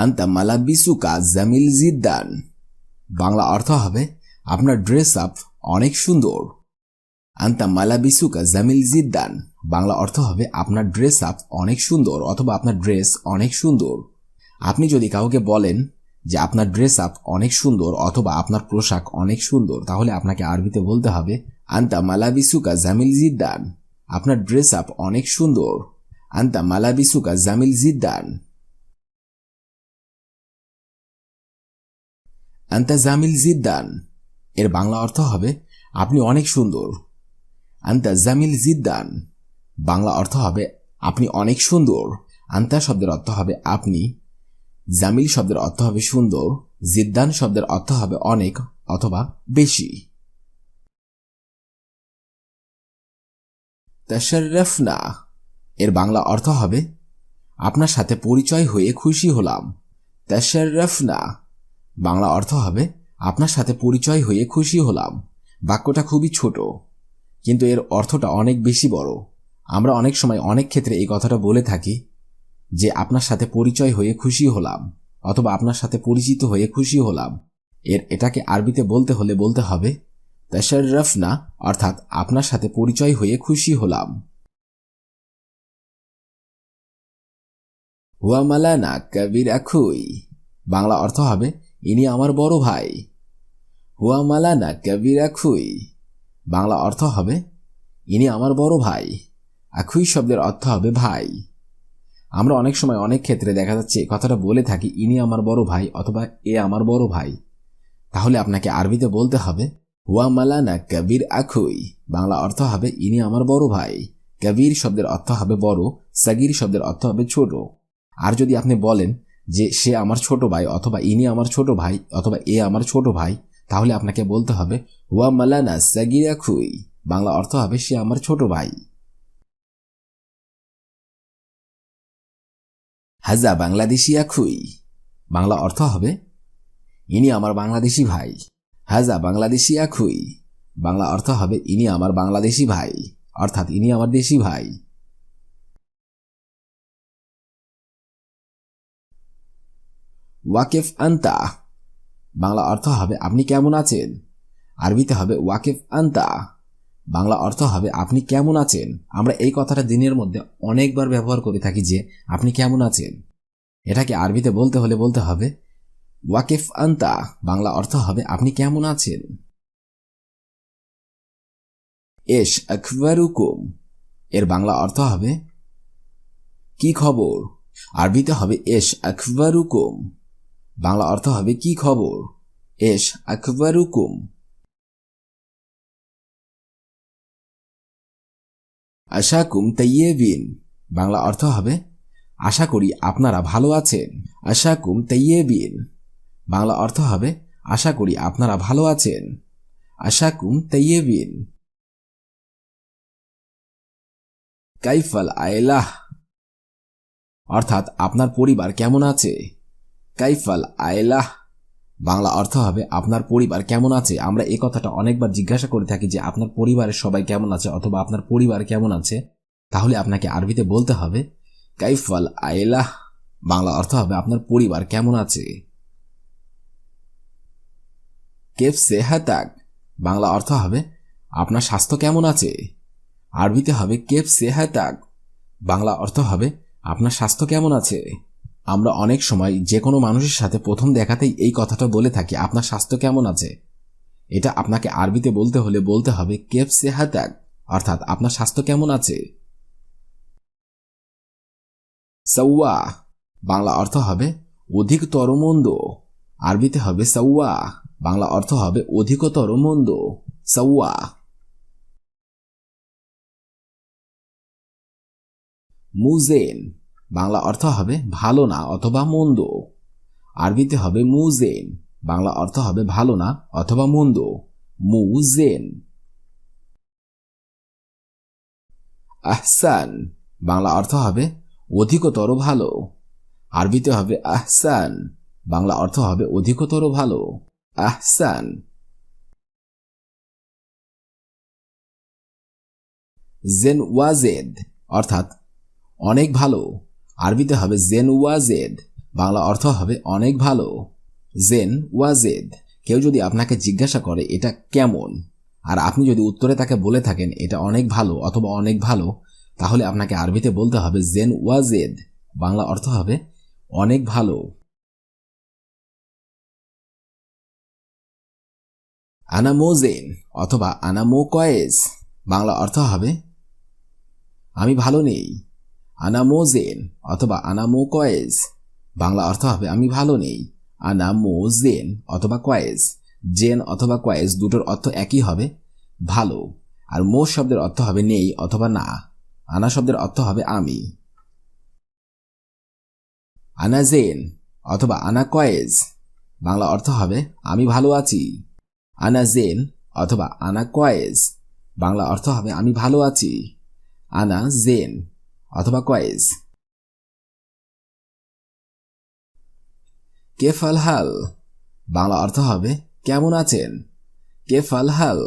আনতা মালাবিসুকা জামিল জিদ্দান। বাংলা অর্থ হবে আপনার ড্রেস আপ অনেক সুন্দর। আনতা মালাবিসুকা জামিল জিদ্দান। বাংলা অর্থ হবে আপনার ড্রেস আপ অনেক সুন্দর অথবা আপনার ড্রেস অনেক সুন্দর। আপনি যদি কাউকে বলেন যে আপনার ড্রেস আপ অনেক সুন্দর অথবা আপনার পোশাক অনেক সুন্দর, তাহলে আপনাকে আরবিতে বলতে হবে আনতা মালাবিসুকা জামিল জিদ্দান। আপনার ড্রেস আপ অনেক সুন্দর। আনতা মালাবিসুকা জামিল জিদ্দান। আনতা জামিল জিদ্দান এর বাংলা অর্থ হবে আপনি অনেক সুন্দর। আনতা জামিল জিদ্দান বাংলা অর্থ হবে আপনি অনেক সুন্দর। আনতা শব্দের অর্থ হবে আপনি, জামিল শব্দের অর্থ হবে সুন্দর, জিদ্দান শব্দের অর্থ হবে অনেক অথবা বেশি। তাশাররাফনা এর বাংলা অর্থ হবে আপনার সাথে পরিচয় হয়ে খুশি হলাম। তাশাররাফনা বাংলা অর্থ হবে আপনার সাথে পরিচয় হয়ে খুশি হলাম। বাক্যটা খুবই ছোট, কিন্তু এর অর্থটা অনেক বেশি বড়। আমরা অনেক সময় অনেক ক্ষেত্রে এই কথাটা বলে থাকি যে আপনার সাথে পরিচয় হয়ে খুশি হলাম অথবা আপনার সাথে পরিচিত হয়ে খুশি হলাম। এটাকে আরবিতে বলতে হলে বলতে হবে তাশাররাফনা, অর্থাৎ আপনার সাথে পরিচয় হয়ে খুশি হলাম। হুয়া মালানা কবির আখুই। বাংলা অর্থ হবে ইনি আমার বড় ভাই। হুয়া মালানা কবির আখুই বাংলা অর্থ হবে ইনি আমার বড় ভাই। আখুই শব্দের অর্থ হবে ভাই। আমরা অনেক সময় অনেক ক্ষেত্রে দেখা যাচ্ছে কথাটা বলে থাকি ইনি আমার বড় ভাই অথবা এ আমার বড় ভাই। তাহলে আপনাকে আরবিতে বলতে হবে হুয়া মালানা কবির আখুই। বাংলা অর্থ হবে ইনি আমার বড় ভাই। কবির শব্দের অর্থ হবে বড়, সাগির শব্দের অর্থ হবে ছোট। আর যদি আপনি বলেন যে সে আমার ছোট ভাই অথবা ইনি আমার ছোট ভাই অথবা এ আমার ছোট ভাই, তাহলে আপনাকে বলতে হবে হুয়া মালানা সাগির আখুই। বাংলা অর্থ হবে সে আমার ছোট ভাই। হাজা বাংলাদেশি আখুই। বাংলা অর্থ হবে ইনি আমার বাংলাদেশি ভাই। হাজা বাংলাদেশি আখুই বাংলা অর্থ হবে ইনি আমার বাংলাদেশি ভাই, অর্থাৎ ইনি আমার দেশি ভাই। ওয়াকিফ আন্তা। বাংলা অর্থ হবে আপনি কেমন আছেন। আরবিতে হবে ওয়াকিফ আন্তা। বাংলা অর্থ হবে আপনি কেমন আছেন। আমরা এই কথাটা দিনের মধ্যে অনেকবার ব্যবহার করে থাকি যে আপনি কেমন আছেন। এটাকে আরবিতে বলতে হলে বলতে হবে ওয়াকিফ আন্তা। বাংলা অর্থ হবে আপনি কেমন আছেন। এশ আখবারুকুম এর বাংলা অর্থ হবে কি খবর। আরবিতে হবে এশ আখবারুকুম। বাংলা অর্থ হবে কি খবর। এশ আখবারুকুম। আশাকুম তাইয়্যিবিন। বাংলা অর্থ হবে আশা করি আপনারা ভালো আছেন। আশাকুম তাইয়্যিবিন। বাংলা অর্থ হবে আশা করি আপনারা ভালো আছেন। আশাকুম তাইয়্যিবিন। কাইফাল আয়লাহ অর্থাৎ আপনার পরিবার কেমন আছে। কাইফাল আয়লাহ বাংলা অর্থ হবে আপনার পরিবার কেমন আছে। আমরা এই কথাটা অনেকবার জিজ্ঞাসা করে থাকি যে আপনার পরিবারের সবাই কেমন আছে অথবা আপনার পরিবার কেমন আছে। তাহলে আপনাকে আরবিতে বলতে হবে কাইফাল আয়লাহ। বাংলা অর্থ হবে আপনার পরিবার কেমন আছে। কেফ সেহাতাক। বাংলা অর্থ হবে আপনার স্বাস্থ্য কেমন আছে। আরবিতে হবে কেফ সেহাতাক। বাংলা অর্থ হবে আপনার স্বাস্থ্য কেমন আছে। আমরা অনেক সময় যে কোনো মানুষের সাথে প্রথম দেখাতেই এই কথাটা বলে থাকি আপনার স্বাস্থ্য কেমন আছে। এটা আপনাকে আরবিতে বলতে হলে বলতে হবে কেফ সেহাতাক, অর্থাৎ আপনার স্বাস্থ্য কেমন আছে। সাওয়া বাংলা অর্থ হবে অধিকতর মন্দ। আরবিতে হবে সাওয়া। বাংলা অর্থ হবে অধিকতর মন্দ। সাওয়া। মুজেন বাংলা অর্থ হবে ভালো না অথবা মন্দ। আরবিতে হবে মুজেন। বাংলা অর্থ হবে ভালো না অথবা মন্দ। মুজেন। আহসান বাংলা অর্থ হবে অধিকতর ভালো। আরবিতে হবে আহসান। বাংলা অর্থ হবে অধিকতর ভালো। আহসান। জেন ওয়াজেদ অর্থাৎ অনেক ভালো। আরবিতে হবে জেন ওয়াজেদ। বাংলা অর্থ হবে অনেক ভালো। জেন ওয়াজেদ, কেউ যদি আপনাকে জিজ্ঞাসা করে এটা কেমন, আর আপনি যদি উত্তরে তাকে বলে থাকেন এটা অনেক ভালো অথবা অনেক ভালো, তাহলে আপনাকে আরবিতে বলতে হবে জেন ওয়াজেদ। বাংলা অর্থ হবে অনেক ভালো। আনা মোজেন অথবা আনা মো কয়েস, বাংলা অর্থ হবে আমি ভালো নেই। আনা মোজেন অথবা আনা মো কয়েস, বাংলা অর্থ হবে আমি ভালো নেই। আনা মো জেন অথবা কয়েস, জেন অথবা কয়েস দুটোর অর্থ একই হবে, ভালো। আর মো শব্দের অর্থ হবে নেই অথবা না। আনা শব্দের অর্থ হবে আমি। আনা জেন অথবা আনা কয়েস, বাংলা অর্থ হবে আমি ভালো আছি। আনা জেন অথবা আনা কয়েস, বাংলা অর্থ হবে আমি ভালো আছি। আনা জেন অথবা কয়েস। কেফাল হাল, বাংলা অর্থ হবে কেমন আছেন। কেফাল হাল,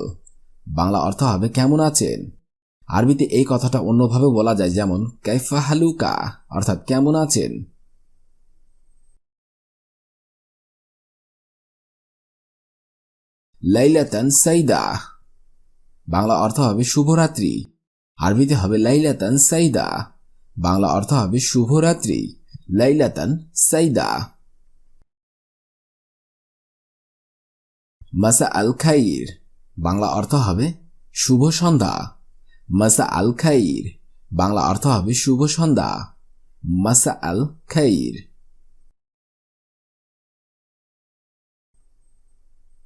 বাংলা অর্থ হবে কেমন আছেন। আরবিতে এই কথাটা অন্যভাবে বলা যায়, যেমন কাইফা হালুকা, অর্থাৎ কেমন আছেন। লাইলাতান সাইদা, বাংলা অর্থ হবে শুভরাত্রি। আরবিতে হবে লাইলাতান সাইদা, বাংলা অর্থ হবে শুভরাত্রি। লাইলাতান সাইদা। মাসা আল খাইর, বাংলা অর্থ হবে শুভ সন্ধ্যা। মাসা আল খাইর, বাংলা অর্থ হবে শুভ সন্ধ্যা। মাসা আল খাইর।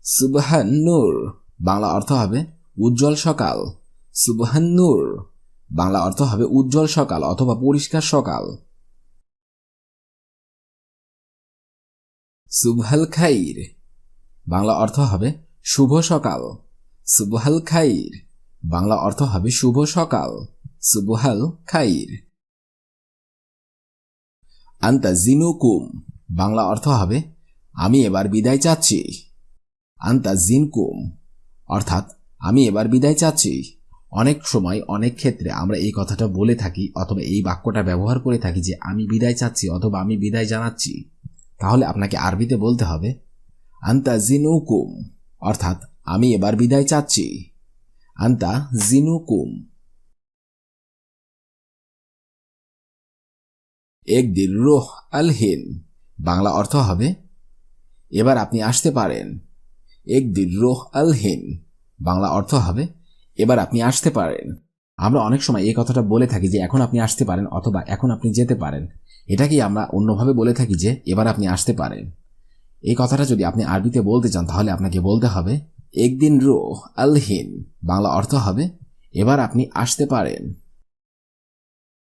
সুবহান নূর, বাংলা অর্থ হবে উজ্জ্বল সকাল। সুবহান নূর, বাংলা অর্থ হবে উজ্জ্বল সকাল অথবা পরিষ্কার সকাল। সুবহাল খাইর, বাংলা অর্থ হবে শুভ সকাল। সুবহাল খাইর, বাংলা অর্থ হবে শুভ সকাল। সুবহাল খাইর। আন্তা জিনুকুম, বাংলা অর্থ হবে আমি এবার বিদায় চাচ্ছি। আন্তা জিনকুম, অর্থাৎ আমি এবার বিদায় চাচ্ছি। অনেক সময় অনেক ক্ষেত্রে আমরা এই কথাটা বলে থাকি অথবা এই বাক্যটা ব্যবহার করে থাকি যে আমি বিদায় চাচ্ছি অথবা আমি বিদায় জানাচ্ছি। তাহলে আপনাকে আরবিতে বলতে হবে আন্তা জিনুকুম, অর্থাৎ আমি এবার বিদায় চাচ্ছি। আন্তা জিনুকুম। একদিন রোহ আলহিন, বাংলা অর্থ হবে এবার আপনি আসতে পারেন। একদিন রোহ আলহিন, বাংলা অর্থ হবে এবার আপনি আসতে পারেন। আমরা অনেক সময় এই কথাটা বলে থাকি যে এখন আপনি আসতে পারেন অথবা এখন আপনি যেতে পারেন। এটাকেই আমরা অন্যভাবে বলে থাকি যে এবার আপনি আসতে পারেন। এই কথাটা যদি আপনি আরবিতে বলতে চান তাহলে আপনাকে বলতে হবে একদিন রোহ আলহিন, বাংলা অর্থ হবে এবার আপনি আসতে পারেন।